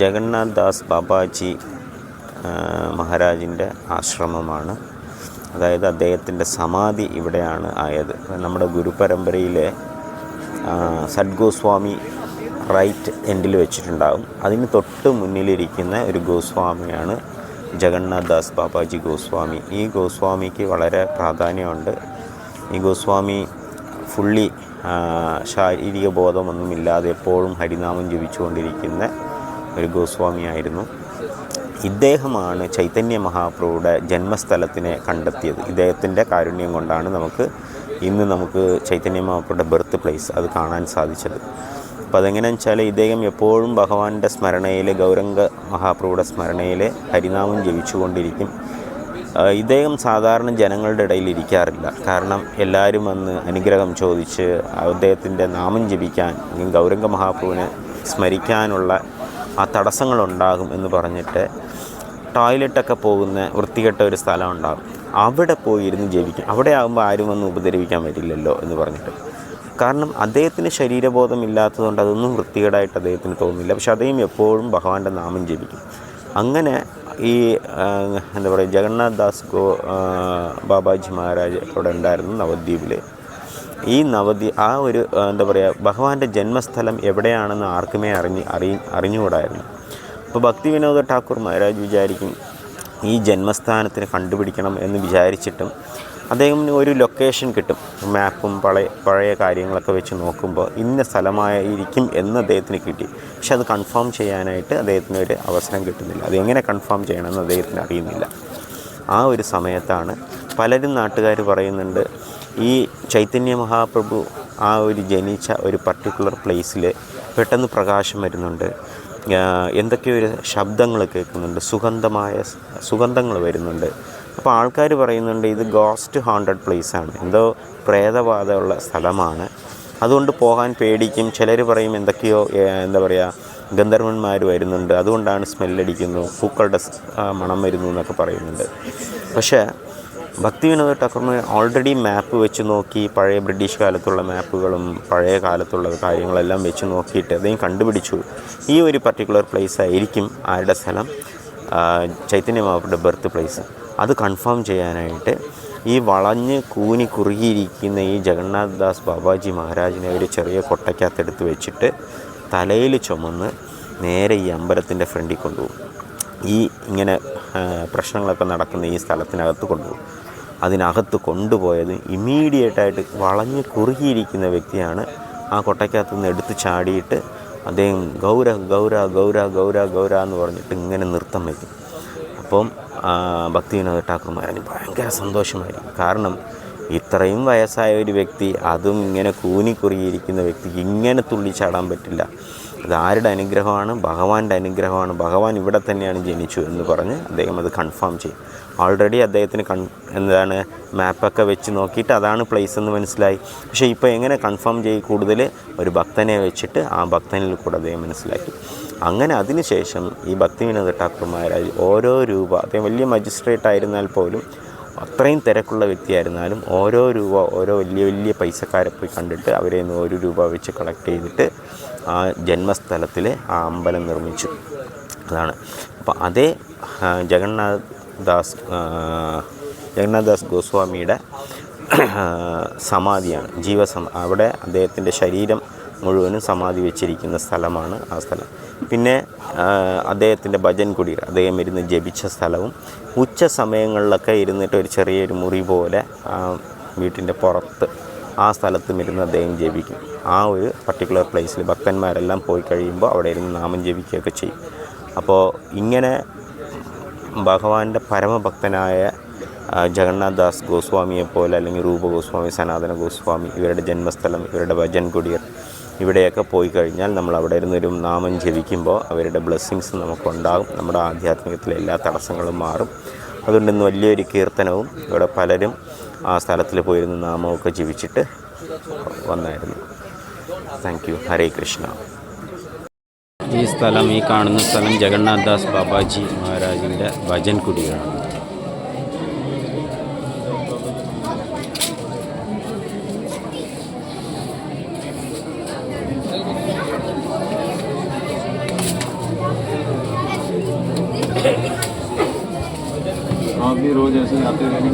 ജഗന്നാഥ് ദാസ് ബാബാജി മഹാരാജിൻ്റെ ആശ്രമമാണ്. അതായത് അദ്ദേഹത്തിൻ്റെ സമാധി ഇവിടെയാണ് ആയത്. നമ്മുടെ ഗുരുപരമ്പരയിലെ സദ്ഗോസ്വാമി റൈറ്റ് എൻഡിൽ വെച്ചിട്ടുണ്ടാകും. അതിന് തൊട്ട് മുന്നിലിരിക്കുന്ന ഒരു ഗോസ്വാമിയാണ് ജഗന്നാഥ് ദാസ് ബാബാജി ഗോസ്വാമി. ഈ ഗോസ്വാമിക്ക് വളരെ പ്രാധാന്യമുണ്ട്. ഈ ഗോസ്വാമി ഫുള്ളി ശാരീരിക ബോധമൊന്നുമില്ലാതെ എപ്പോഴും ഹരിനാമം ജപിച്ചുകൊണ്ടിരിക്കുന്ന ഒരു ഗോസ്വാമിയായിരുന്നു. ഇദ്ദേഹമാണ് ചൈതന്യ മഹാപ്രഭുയുടെ ജന്മസ്ഥലത്തിനെ കണ്ടെത്തിയത്. ഇദ്ദേഹത്തിൻ്റെ കാരുണ്യം കൊണ്ടാണ് നമുക്ക് ചൈതന്യ മഹാപ്രഭുയുടെ ബർത്ത് പ്ലേസ് അത് കാണാൻ സാധിച്ചത്. അപ്പോൾ അതെങ്ങനെയാണെന്ന് വെച്ചാൽ ഇദ്ദേഹം എപ്പോഴും ഭഗവാന്റെ സ്മരണയിൽ, ഗൗരംഗ മഹാപ്രഭുയുടെ സ്മരണയിൽ ഹരിനാമം ജപിച്ചുകൊണ്ടിരിക്കും. ഇദ്ദേഹം സാധാരണ ജനങ്ങളുടെ ഇടയിൽ ഇരിക്കാറില്ല. കാരണം എല്ലാവരും വന്ന് അനുഗ്രഹം ചോദിച്ച് അദ്ദേഹത്തിൻ്റെ നാമം ജപിക്കാൻ അല്ലെങ്കിൽ ഗൗരംഗ മഹാപ്രഭുവിനെ സ്മരിക്കാനുള്ള ആ തടസ്സങ്ങളുണ്ടാകും എന്ന് പറഞ്ഞിട്ട് ടോയ്ലറ്റൊക്കെ പോകുന്ന വൃത്തികെട്ട ഒരു സ്ഥലം ഉണ്ടാകും. അവിടെ പോയിരുന്ന് ജപിക്കും. അവിടെ ആകുമ്പോൾ ആരും വന്ന് ഉപദ്രവിക്കാൻ പറ്റില്ലല്ലോ എന്ന് പറഞ്ഞിട്ട്. കാരണം അദ്ദേഹത്തിന് ശരീരബോധം ഇല്ലാത്തതുകൊണ്ട് അതൊന്നും വൃത്തികേടായിട്ട് അദ്ദേഹത്തിന് തോന്നുന്നില്ല. പക്ഷെ അദ്ദേഹം എപ്പോഴും ഭഗവാന്റെ നാമം ജപിക്കും. അങ്ങനെ ഈ ജഗന്നാഥ് ദാസ് ബാബാജി മഹാരാജ് അവിടെ ഉണ്ടായിരുന്നു നവദ്വീപിൽ. ഈ ആ ഒരു ഭഗവാന്റെ ജന്മസ്ഥലം എവിടെയാണെന്ന് ആർക്കുമേ അറിഞ്ഞുകൂടായിരുന്നു. അപ്പോൾ ഭക്തി വിനോദ ഠാക്കൂർ മഹാരാജ് വിചാരിക്കും ഈ ജന്മസ്ഥാനത്തിന് കണ്ടുപിടിക്കണം എന്ന് വിചാരിച്ചിട്ടും അദ്ദേഹത്തിന് ഒരു ലൊക്കേഷൻ കിട്ടും. മാപ്പും പഴയ കാര്യങ്ങളൊക്കെ വെച്ച് നോക്കുമ്പോൾ ഇന്ന സ്ഥലമായിരിക്കും എന്ന് അദ്ദേഹത്തിന് കിട്ടി. പക്ഷെ അത് കൺഫേം ചെയ്യാനായിട്ട് അദ്ദേഹത്തിന് ഒരു അവസരം കിട്ടുന്നില്ല. അതെങ്ങനെ കൺഫേം ചെയ്യണമെന്ന് അദ്ദേഹത്തിന് അറിയുന്നില്ല. ആ ഒരു സമയത്താണ് പലരും നാട്ടുകാർ പറയുന്നുണ്ട്, ഈ ചൈതന്യ മഹാപ്രഭു ആ ഒരു ജനിച്ച ഒരു പർട്ടിക്കുലർ പ്ലേസിൽ പെട്ടെന്ന് പ്രകാശം വരുന്നുണ്ട്, എന്തൊക്കെയോ ഒരു ശബ്ദങ്ങൾ കേൾക്കുന്നുണ്ട്, സുഗന്ധങ്ങൾ വരുന്നുണ്ട്. അപ്പോൾ ആൾക്കാർ പറയുന്നുണ്ട് ഇത് ഗോസ്റ്റ് ഹോണ്ടഡ് പ്ലേസാണ്, എന്തോ പ്രേതബാധയുള്ള സ്ഥലമാണ്, അതുകൊണ്ട് പോകാൻ പേടിക്കും. ചിലർ പറയും എന്തൊക്കെയോ ഗന്ധർവന്മാർ വരുന്നുണ്ട്, അതുകൊണ്ടാണ് സ്മെല്ലടിക്കുന്നു, പൂക്കളുടെ മണം വരുന്നു എന്നൊക്കെ പറയുന്നുണ്ട്. പക്ഷേ ഭക്തി വിനോദ ഠാക്കൂർ ഓൾറെഡി മാപ്പ് വെച്ച് നോക്കി, പഴയ ബ്രിട്ടീഷ് കാലത്തുള്ള മാപ്പുകളും പഴയ കാലത്തുള്ള കാര്യങ്ങളെല്ലാം വെച്ച് നോക്കിയിട്ട് അദ്ദേഹം കണ്ടുപിടിച്ചു ഈ ഒരു പർട്ടിക്കുലർ പ്ലേസ് ആയിരിക്കും ആരുടെ സ്ഥലം, ചൈതന്യ മഹാപ്രഭുയുടെ ബർത്ത് പ്ലേസ്. അത് കൺഫേം ചെയ്യാനായിട്ട് ഈ വളഞ്ഞ് കൂനി കുറുകിയിരിക്കുന്ന ഈ ജഗന്നാഥ് ദാസ് ബാബാജി മഹാരാജിനെ ഒരു ചെറിയ കൊട്ടയ്ക്കകത്തെടുത്ത് വെച്ചിട്ട് തലയിൽ ചുമന്ന് നേരെ ഈ അമ്പലത്തിൻ്റെ ഫ്രണ്ടിൽ കൊണ്ടുപോകും. ഈ ഇങ്ങനെ പ്രശ്നങ്ങളൊക്കെ നടക്കുന്ന ഈ സ്ഥലത്തിനകത്ത് കൊണ്ടുപോകും. അതിനകത്ത് കൊണ്ടുപോയത് ഇമ്മീഡിയറ്റായിട്ട് വളഞ്ഞ് കുറുകിയിരിക്കുന്ന വ്യക്തിയാണ്. ആ കൊട്ടയ്ക്കകത്തു നിന്ന് എടുത്ത് ചാടിയിട്ട് അദ്ദേഹം ഗൗര ഗൗര ഗൗര ഗൗര ഗൗര എന്ന് പറഞ്ഞിട്ട് ഇങ്ങനെ നൃത്തം വയ്ക്കും. അപ്പം ഭക്തി വിനോദ ഠാക്കൂർ മഹാരാജ് ഭയങ്കര സന്തോഷമായിരിക്കും. കാരണം ഇത്രയും വയസ്സായ ഒരു വ്യക്തി, അതും ഇങ്ങനെ കൂനിക്കുറുകിയിരിക്കുന്ന വ്യക്തിക്ക് ഇങ്ങനെ തുള്ളിച്ചാടാൻ പറ്റില്ല. അത് ആരുടെ അനുഗ്രഹമാണ്? ഭഗവാന്റെ അനുഗ്രഹമാണ്. ഭഗവാൻ ഇവിടെ തന്നെയാണ് ജനിച്ചു എന്ന് പറഞ്ഞ് അദ്ദേഹം അത് കൺഫേം ചെയ്യും. ഓൾറെഡി അദ്ദേഹത്തിന് മാപ്പൊക്കെ വെച്ച് നോക്കിയിട്ട് അതാണ് പ്ലേസ് എന്ന് മനസ്സിലായി. പക്ഷേ ഇപ്പോൾ എങ്ങനെ കൺഫേം ചെയ്യും? കൂടുതൽ ഒരു ഭക്തനെ വെച്ചിട്ട് ആ ഭക്തനിൽ കൂടെ അദ്ദേഹം മനസ്സിലാക്കി. അങ്ങനെ അതിനുശേഷം ഈ ഭക്തി വിനോദ ഠാക്കൂർ മഹാരാജ് ഓരോ രൂപ, അദ്ദേഹം വലിയ മജിസ്ട്രേറ്റ് ആയിരുന്നാൽ പോലും, അത്രയും തിരക്കുള്ള വ്യക്തിയായിരുന്നാലും ഓരോ രൂപ ഓരോ വലിയ വലിയ പൈസക്കാരെ പോയി കണ്ടിട്ട് അവരെ നിന്ന് 1 രൂപ വെച്ച് കളക്ട് ചെയ്തിട്ട് ആ ജന്മസ്ഥലത്തിൽ ആ അമ്പലം നിർമ്മിച്ചു. അതാണ്. അപ്പോൾ അതേ ജഗന്നാഥ് ദാസ് ഗോസ്വാമിയുടെ സമാധിയാണ്, അവിടെ അദ്ദേഹത്തിൻ്റെ ശരീരം മുഴുവനും സമാധി വെച്ചിരിക്കുന്ന സ്ഥലമാണ് ആ സ്ഥലം. പിന്നെ അദ്ദേഹത്തിൻ്റെ ഭജൻ കുടീർ, അദ്ദേഹം ഇരുന്ന് ജപിച്ച സ്ഥലവും, ഉച്ച സമയങ്ങളിലൊക്കെ ഇരുന്നിട്ട് ഒരു ചെറിയൊരു മുറി പോലെ വീട്ടിൻ്റെ പുറത്ത് ആ സ്ഥലത്തും ഇരുന്ന് അദ്ദേഹം ജപിക്കും. ആ ഒരു പർട്ടിക്കുലർ പ്ലേസിൽ ഭക്തന്മാരെല്ലാം പോയി കഴിയുമ്പോൾ അവിടെ ഇരുന്ന് നാമം ജപിക്കുകയൊക്കെ ചെയ്യും. അപ്പോൾ ഇങ്ങനെ ഭഗവാന്റെ പരമഭക്തനായ ജഗന്നാഥ് ദാസ് ഗോസ്വാമിയെപ്പോലെ, അല്ലെങ്കിൽ രൂപ ഗോസ്വാമി, സനാതന ഗോസ്വാമി, ഇവരുടെ ജന്മസ്ഥലം, ഇവരുടെ ഭജൻ കുടീർ, ഇവിടെയൊക്കെ പോയി കഴിഞ്ഞാൽ നമ്മൾ അവിടെ ഇരുന്നൊരു നാമം ജപിക്കുമ്പോൾ അവരുടെ ബ്ലെസ്സിങ്സ് നമുക്കുണ്ടാകും. നമ്മുടെ ആധ്യാത്മികത്തിലെ എല്ലാ തടസ്സങ്ങളും മാറും. അതുകൊണ്ട് ഇന്ന് വലിയൊരു കീർത്തനവും ഇവിടെ പലരും ആ സ്ഥലത്തിൽ പോയിരുന്ന് നാമമൊക്കെ ജപിച്ചിട്ട് വന്നായിരുന്നു. Thank you. ഹരേ കൃഷ്ണ. ഈ കാണുന്ന സ്ഥലം ജഗന്നാഥ് ദാസ് ബാബാജി മഹാരാജിൻ്റെ ഭജൻ കുടിയാണ്. भी रोज ऐसे आते रहेंगे।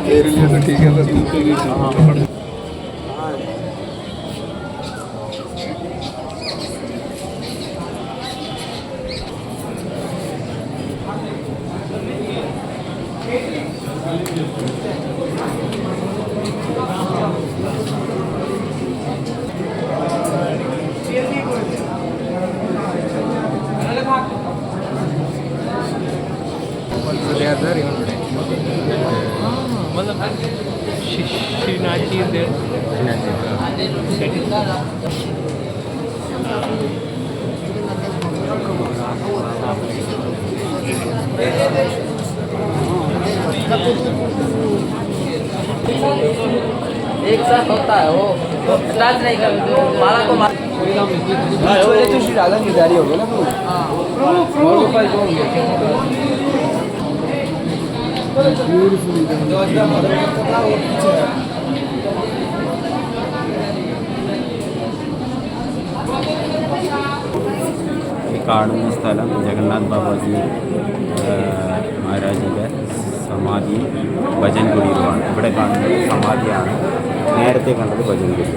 तेरे लिए तो ठीक है, बस दूसरे लिए मतलब श्रीनाथ जी एक साथ होता है वो स्टार्ट नहीं कर जो माला को तो श्री राधा की गाड़ी हो गई ना കാണുന്ന സ്ഥലം ജഗന്നാഥ് ബാബാജി മഹാരാജിൻ്റെ സമാധി ഭജൻ കുടീരമാണ്. ഇവിടെ കാണുന്നത് സമാധിയാണ്, നേരത്തെ കണ്ടത് ഭജൻ കുടീരം.